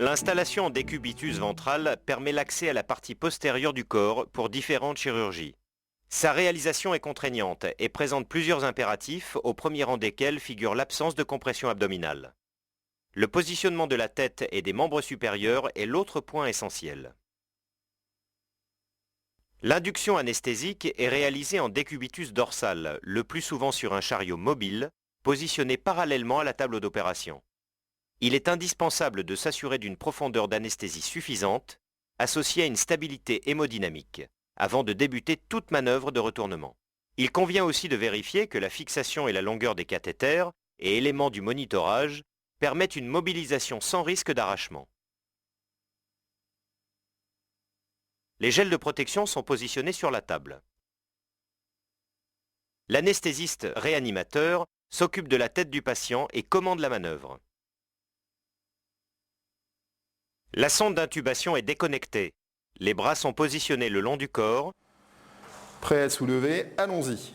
L'installation en décubitus ventral permet l'accès à la partie postérieure du corps pour différentes chirurgies. Sa réalisation est contraignante et présente plusieurs impératifs, au premier rang desquels figure l'absence de compression abdominale. Le positionnement de la tête et des membres supérieurs est l'autre point essentiel. L'induction anesthésique est réalisée en décubitus dorsal, le plus souvent sur un chariot mobile, positionné parallèlement à la table d'opération. Il est indispensable de s'assurer d'une profondeur d'anesthésie suffisante, associée à une stabilité hémodynamique, avant de débuter toute manœuvre de retournement. Il convient aussi de vérifier que la fixation et la longueur des cathéters et éléments du monitorage permettent une mobilisation sans risque d'arrachement. Les gels de protection sont positionnés sur la table. L'anesthésiste réanimateur s'occupe de la tête du patient et commande la manœuvre. La sonde d'intubation est déconnectée. Les bras sont positionnés le long du corps. Prêt à soulever, allons-y.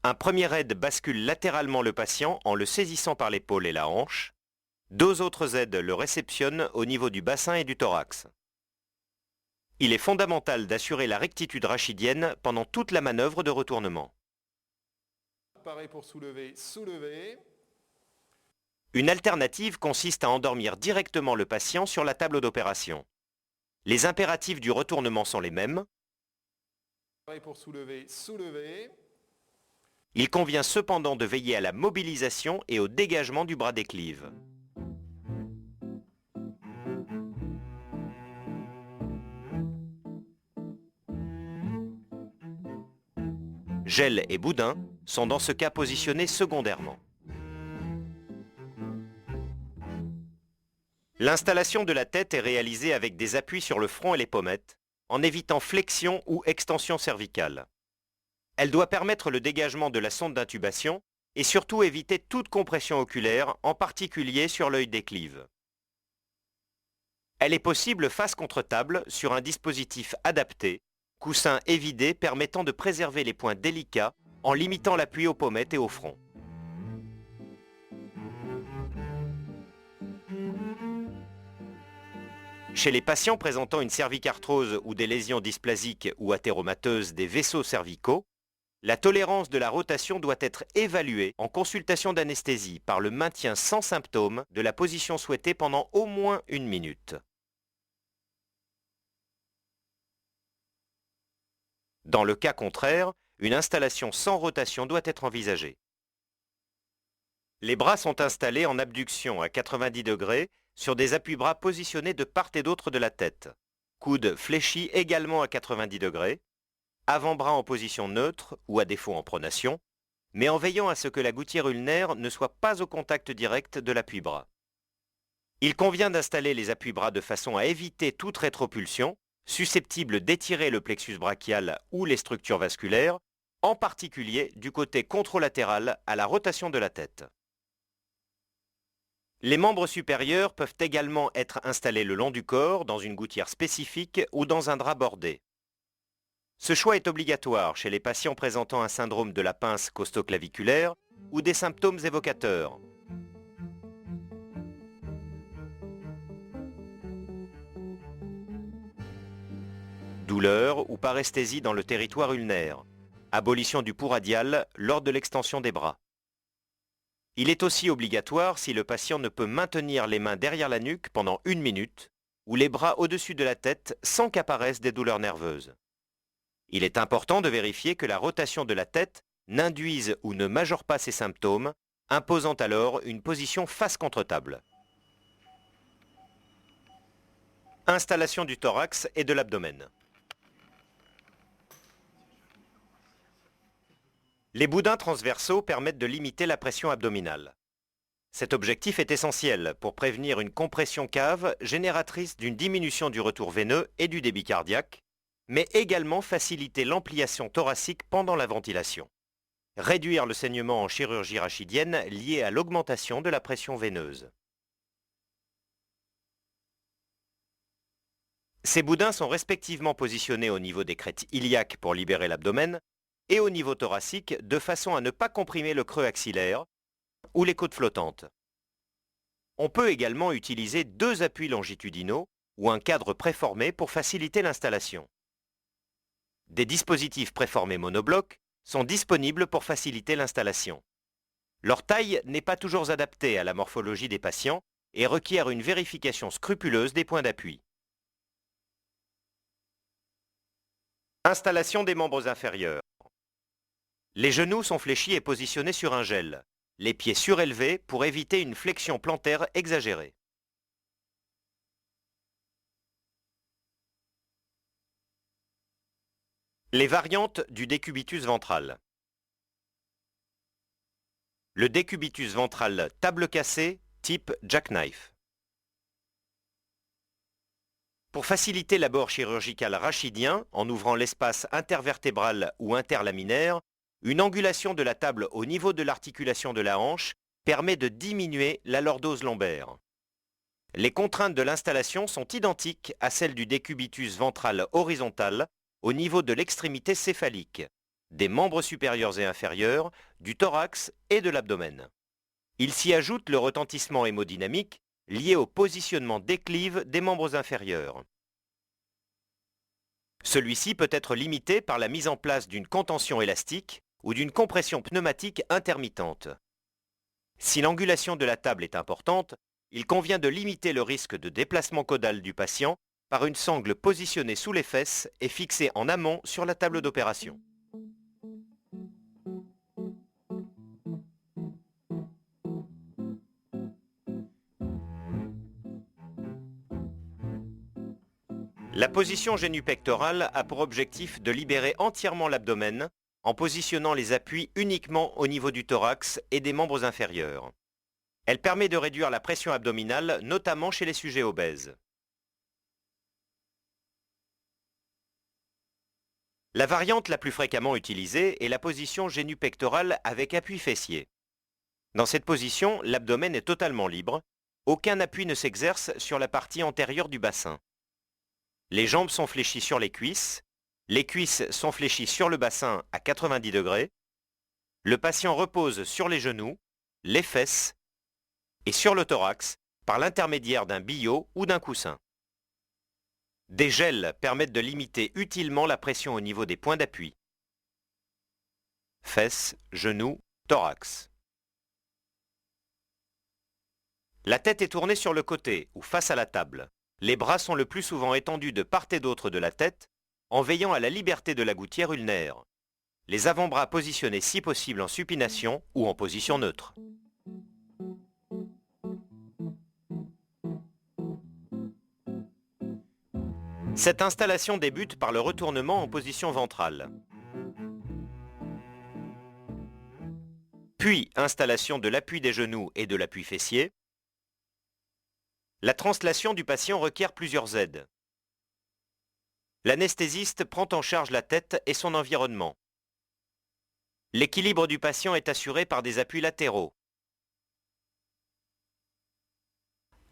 Un premier aide bascule latéralement le patient en le saisissant par l'épaule et la hanche. Deux autres aides le réceptionnent au niveau du bassin et du thorax. Il est fondamental d'assurer la rectitude rachidienne pendant toute la manœuvre de retournement. Pareil pour soulever, soulever. Une alternative consiste à endormir directement le patient sur la table d'opération. Les impératifs du retournement sont les mêmes. Pareil pour soulever, soulever. Il convient cependant de veiller à la mobilisation et au dégagement du bras déclive. Gel et boudin sont dans ce cas positionnés secondairement. L'installation de la tête est réalisée avec des appuis sur le front et les pommettes, en évitant flexion ou extension cervicale. Elle doit permettre le dégagement de la sonde d'intubation et surtout éviter toute compression oculaire, en particulier sur l'œil déclive. Elle est possible face contre table sur un dispositif adapté, coussin évidé permettant de préserver les points délicats en limitant l'appui aux pommettes et au front. Chez les patients présentant une cervicarthrose ou des lésions dysplasiques ou athéromateuses des vaisseaux cervicaux, la tolérance de la rotation doit être évaluée en consultation d'anesthésie par le maintien sans symptômes de la position souhaitée pendant au moins 1 minute. Dans le cas contraire, une installation sans rotation doit être envisagée. Les bras sont installés en abduction à 90 degrés sur des appuis-bras positionnés de part et d'autre de la tête. Coudes fléchis également à 90 degrés, avant-bras en position neutre ou à défaut en pronation, mais en veillant à ce que la gouttière ulnaire ne soit pas au contact direct de l'appui-bras. Il convient d'installer les appuis-bras de façon à éviter toute rétropulsion, susceptible d'étirer le plexus brachial ou les structures vasculaires, en particulier du côté contralatéral à la rotation de la tête. Les membres supérieurs peuvent également être installés le long du corps, dans une gouttière spécifique ou dans un drap bordé. Ce choix est obligatoire chez les patients présentant un syndrome de la pince costoclaviculaire ou des symptômes évocateurs. Douleur ou paresthésie dans le territoire ulnaire. Abolition du pouls radial lors de l'extension des bras. Il est aussi obligatoire si le patient ne peut maintenir les mains derrière la nuque pendant 1 minute ou les bras au-dessus de la tête sans qu'apparaissent des douleurs nerveuses. Il est important de vérifier que la rotation de la tête n'induise ou ne majore pas ces symptômes, imposant alors une position face contre table. Installation du thorax et de l'abdomen. Les boudins transversaux permettent de limiter la pression abdominale. Cet objectif est essentiel pour prévenir une compression cave génératrice d'une diminution du retour veineux et du débit cardiaque, mais également faciliter l'ampliation thoracique pendant la ventilation. Réduire le saignement en chirurgie rachidienne lié à l'augmentation de la pression veineuse. Ces boudins sont respectivement positionnés au niveau des crêtes iliaques pour libérer l'abdomen et au niveau thoracique de façon à ne pas comprimer le creux axillaire ou les côtes flottantes. On peut également utiliser 2 appuis longitudinaux ou un cadre préformé pour faciliter l'installation. Des dispositifs préformés monoblocs sont disponibles pour faciliter l'installation. Leur taille n'est pas toujours adaptée à la morphologie des patients et requiert une vérification scrupuleuse des points d'appui. Installation des membres inférieurs. Les genoux sont fléchis et positionnés sur un gel, les pieds surélevés pour éviter une flexion plantaire exagérée. Les variantes du décubitus ventral. Le décubitus ventral table cassée type jackknife. Pour faciliter l'abord chirurgical rachidien en ouvrant l'espace intervertébral ou interlaminaire, une angulation de la table au niveau de l'articulation de la hanche permet de diminuer la lordose lombaire. Les contraintes de l'installation sont identiques à celles du décubitus ventral horizontal au niveau de l'extrémité céphalique, des membres supérieurs et inférieurs, du thorax et de l'abdomen. Il s'y ajoute le retentissement hémodynamique lié au positionnement déclive des membres inférieurs. Celui-ci peut être limité par la mise en place d'une contention élastique ou d'une compression pneumatique intermittente. Si l'angulation de la table est importante, il convient de limiter le risque de déplacement caudal du patient par une sangle positionnée sous les fesses et fixée en amont sur la table d'opération. La position génupectorale a pour objectif de libérer entièrement l'abdomen en positionnant les appuis uniquement au niveau du thorax et des membres inférieurs. Elle permet de réduire la pression abdominale, notamment chez les sujets obèses. La variante la plus fréquemment utilisée est la position génupectorale avec appui fessier. Dans cette position, l'abdomen est totalement libre, aucun appui ne s'exerce sur la partie antérieure du bassin. Les jambes sont fléchies sur les cuisses sont fléchies sur le bassin à 90 degrés, le patient repose sur les genoux, les fesses et sur le thorax par l'intermédiaire d'un billot ou d'un coussin. Des gels permettent de limiter utilement la pression au niveau des points d'appui. Fesses, genoux, thorax. La tête est tournée sur le côté ou face à la table. Les bras sont le plus souvent étendus de part et d'autre de la tête, en veillant à la liberté de la gouttière ulnaire. Les avant-bras positionnés si possible en supination ou en position neutre. Cette installation débute par le retournement en position ventrale. Puis installation de l'appui des genoux et de l'appui fessier. La translation du patient requiert plusieurs aides. L'anesthésiste prend en charge la tête et son environnement. L'équilibre du patient est assuré par des appuis latéraux.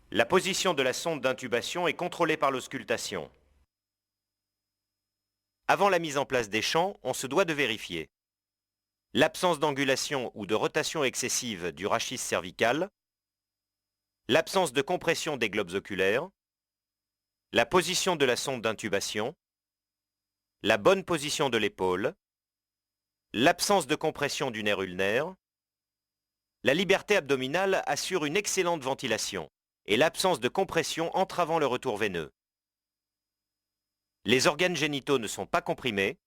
La position de la sonde d'intubation est contrôlée par l'auscultation. Avant la mise en place des champs, on se doit de vérifier l'absence d'angulation ou de rotation excessive du rachis cervical, l'absence de compression des globes oculaires, la position de la sonde d'intubation, la bonne position de l'épaule, l'absence de compression du nerf ulnaire. La liberté abdominale assure une excellente ventilation et l'absence de compression entravant le retour veineux. Les organes génitaux ne sont pas comprimés.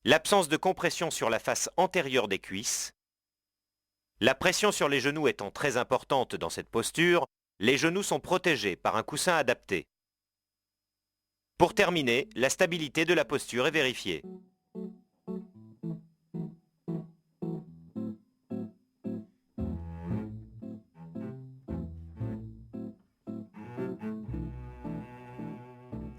L'absence de compression sur la face antérieure des cuisses. La pression sur les genoux étant très importante dans cette posture, les genoux sont protégés par un coussin adapté. Pour terminer, la stabilité de la posture est vérifiée.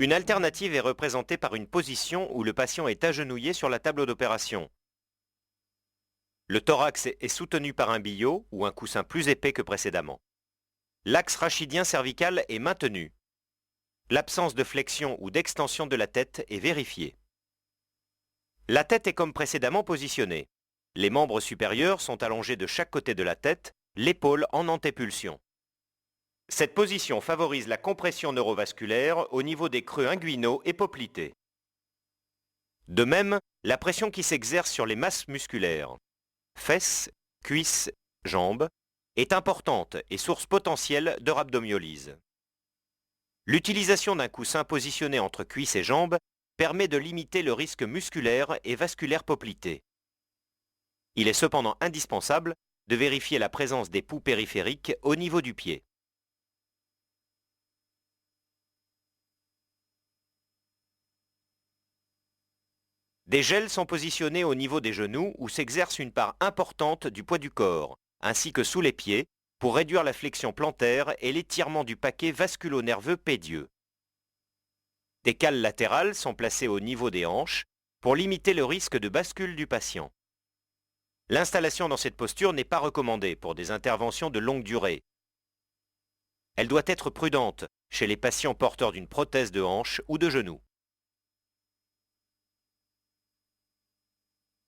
Une alternative est représentée par une position où le patient est agenouillé sur la table d'opération. Le thorax est soutenu par un billot ou un coussin plus épais que précédemment. L'axe rachidien cervical est maintenu. L'absence de flexion ou d'extension de la tête est vérifiée. La tête est comme précédemment positionnée. Les membres supérieurs sont allongés de chaque côté de la tête, l'épaule en antépulsion. Cette position favorise la compression neurovasculaire au niveau des creux inguinaux et poplités. De même, la pression qui s'exerce sur les masses musculaires, fesses, cuisses, jambes, est importante et source potentielle de rhabdomyolyse. L'utilisation d'un coussin positionné entre cuisses et jambes permet de limiter le risque musculaire et vasculaire poplité. Il est cependant indispensable de vérifier la présence des poux périphériques au niveau du pied. Des gels sont positionnés au niveau des genoux où s'exerce une part importante du poids du corps, ainsi que sous les pieds, pour réduire la flexion plantaire et l'étirement du paquet vasculo-nerveux pédieux. Des cales latérales sont placées au niveau des hanches pour limiter le risque de bascule du patient. L'installation dans cette posture n'est pas recommandée pour des interventions de longue durée. Elle doit être prudente chez les patients porteurs d'une prothèse de hanche ou de genou.